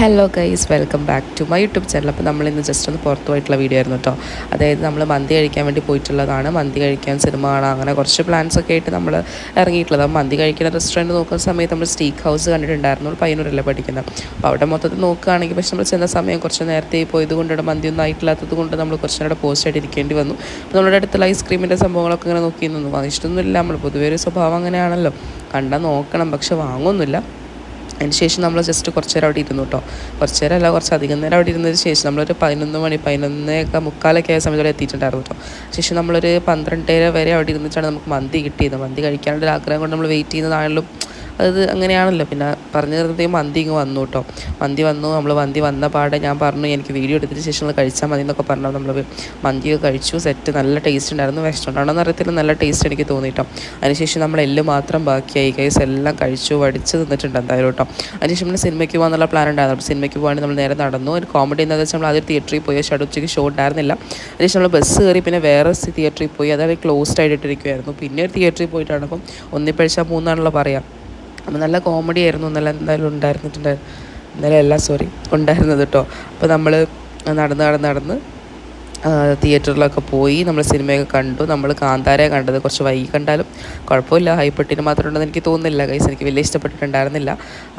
Hello guys, welcome back to my YouTube channel. അപ്പോൾ നമ്മളിന്ന് just ഒന്ന് പുറത്തു പോയിട്ടുള്ള വീഡിയോ ആയിരുന്നു കേട്ടോ. അതായത് നമ്മൾ മന്തി കഴിക്കാൻ വേണ്ടി പോയിട്ടുള്ളതാണ്. മന്തി കഴിക്കാൻ, സിനിമ കാണാൻ, അങ്ങനെ കുറച്ച് പ്ലാൻസൊക്കെ ആയിട്ട് നമ്മൾ ഇറങ്ങിയിട്ടുള്ളത്. അപ്പോൾ മന്തി കഴിക്കുന്ന റെസ്റ്റോറൻറ്റ് നോക്കുന്ന സമയത്ത് നമ്മൾ സ്റ്റീക്ക് ഹൗസ് കണ്ടിട്ടുണ്ടായിരുന്നു. പയ്യന്നൂരല്ലേ പഠിക്കുന്നത്. അപ്പോൾ അവിടെ മൊത്തത്തിൽ നോക്കുകയാണെങ്കിൽ പക്ഷേ നമ്മൾ ചെന്ന സമയം കുറച്ച് നേരത്തെ പോയത് കൊണ്ട് ഇവിടെ മന്തിയൊന്നും ആയിട്ടില്ലാത്തത് കൊണ്ട് നമ്മൾ കുറച്ച് നേരം പോസ്റ്റ് ആയിട്ട് ഇരിക്കേണ്ടി വന്നു. അപ്പോൾ നമ്മുടെ അടുത്തുള്ള ഐസ്ക്രീമിൻ്റെ സംഭവങ്ങളൊക്കെ ഇങ്ങനെ നോക്കി നിന്നു. വാങ്ങിച്ചിട്ടൊന്നുമില്ല. നമ്മൾ പൊതുവേ ഒരു സ്വഭാവം അങ്ങനെയാണല്ലോ, കണ്ടാൽ നോക്കണം പക്ഷെ വാങ്ങുമൊന്നുമില്ല. അതിന് ശേഷം നമ്മൾ ജസ്റ്റ് കുറച്ച് നേരം അവിടെ ഇരുന്നു കേട്ടോ. കുറച്ച് നേരം അല്ല, കുറച്ച് അധികം നേരം അവിടെ ഇരുന്നതിന് ശേഷം നമ്മളൊരു 11:30 ആയ സമയത്തോടെ എത്തിയിട്ടുണ്ടായിരുന്നു കേട്ടോ. ശേഷം നമ്മളൊരു 12:30 വരെ അവിടെ ഇരുന്നിട്ടാണ് നമുക്ക് മന്തി കിട്ടിയത്. മന്തി കഴിക്കാനുള്ള ആഗ്രഹം കൊണ്ട് നമ്മൾ വെയിറ്റ് ചെയ്യുന്നതാണല്ലോ, അത് അങ്ങനെയാണല്ലോ. പിന്നെ പറഞ്ഞു തരുന്നതേ മന്തി ഇങ്ങ് വന്നു കേട്ടോ. മന്തി വന്നു. നമ്മൾ മന്തി വന്ന പാടെ ഞാൻ പറഞ്ഞു എനിക്ക് വീഡിയോ എടുത്തതിന് ശേഷം നമ്മൾ കഴിച്ചാൽ മതി എന്നൊക്കെ പറഞ്ഞു. നമ്മൾ മന്തിയൊക്കെ കഴിച്ചു. സെറ്റ് നല്ല ടേസ്റ്റ് ഉണ്ടായിരുന്നു. വിഷമമുണ്ടാണെന്ന് അറിയത്തില്ല, നല്ല ടേസ്റ്റ് എനിക്ക് തോന്നിയിട്ടോ. അതിനുശേഷം നമ്മൾ എല്ല് മാത്രം ബാക്കിയായി. കൈസ് എല്ലാം കഴിച്ചു വടിച്ച് തിന്നിട്ടുണ്ട് എന്തായാലും കേട്ടോ. അതിനുശേഷം നമ്മൾ സിനിമയ്ക്ക് പോകാനുള്ള പ്ലാൻ ഉണ്ടായിരുന്നു. അപ്പോൾ സിനിമയ്ക്ക് പോകാണെങ്കിൽ നമ്മൾ നേരെ നടന്നു. ഒരു കോമഡി എന്താണെന്ന് വെച്ചാൽ നമ്മൾ ആദ്യം തിയേറ്ററിൽ പോയി. പക്ഷേ ഉച്ചയ്ക്ക് ഷോ ഉണ്ടായിരുന്നില്ല. അതിനുശേഷം നമ്മൾ ബസ് കയറി പിന്നെ വേറെ തിയേറ്ററിൽ പോയി. അതായത് ക്ലോസ്ഡ് ആയിട്ടിരിക്കുമായിരുന്നു. പിന്നെ ഒരു തിയേറ്ററിൽ പോയിട്ടാണ്. അപ്പം ഒന്നിപ്പഴിച്ചാൽ മൂന്നാണല്ലോ പറയാം. അപ്പോൾ നല്ല കോമഡി ആയിരുന്നു. നല്ല എന്തായാലും ഉണ്ടായിരുന്നത് കേട്ടോ. അപ്പോൾ നമ്മൾ നടന്ന് തിയേറ്ററിലൊക്കെ പോയി നമ്മൾ സിനിമയൊക്കെ കണ്ടു. നമ്മൾ കാന്താരയെ കണ്ടത് കുറച്ച് വൈകി കണ്ടാലും കുഴപ്പമില്ല. ഹൈപ്പെട്ടിന് മാത്രം ഉണ്ടെന്ന് എനിക്ക് തോന്നുന്നില്ല ഗൈസ്, എനിക്ക് വലിയ ഇഷ്ടപ്പെട്ടിട്ടുണ്ടായിരുന്നില്ല.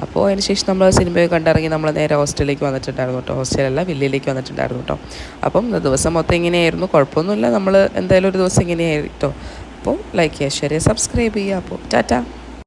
അപ്പോൾ അതിന് ശേഷം നമ്മൾ സിനിമയൊക്കെ കണ്ടിറങ്ങി നമ്മൾ നേരെ ഹോസ്റ്റലിലേക്ക് വന്നിട്ടുണ്ടായിരുന്നു കേട്ടോ. ഹോസ്റ്റലല്ല, വില്ലയിലേക്ക് വന്നിട്ടുണ്ടായിരുന്നു കേട്ടോ. അപ്പം ദിവസം മൊത്തം ഇങ്ങനെയായിരുന്നു. കുഴപ്പമൊന്നുമില്ല. നമ്മൾ എന്തായാലും ഒരു ദിവസം ഇങ്ങനെയായിരുന്നു കേട്ടോ. അപ്പോൾ ലൈക്ക് ചെയ്യുക, ഷെയർ ചെയ്യുക, സബ്സ്ക്രൈബ് ചെയ്യുക. അപ്പോൾ ടാറ്റ.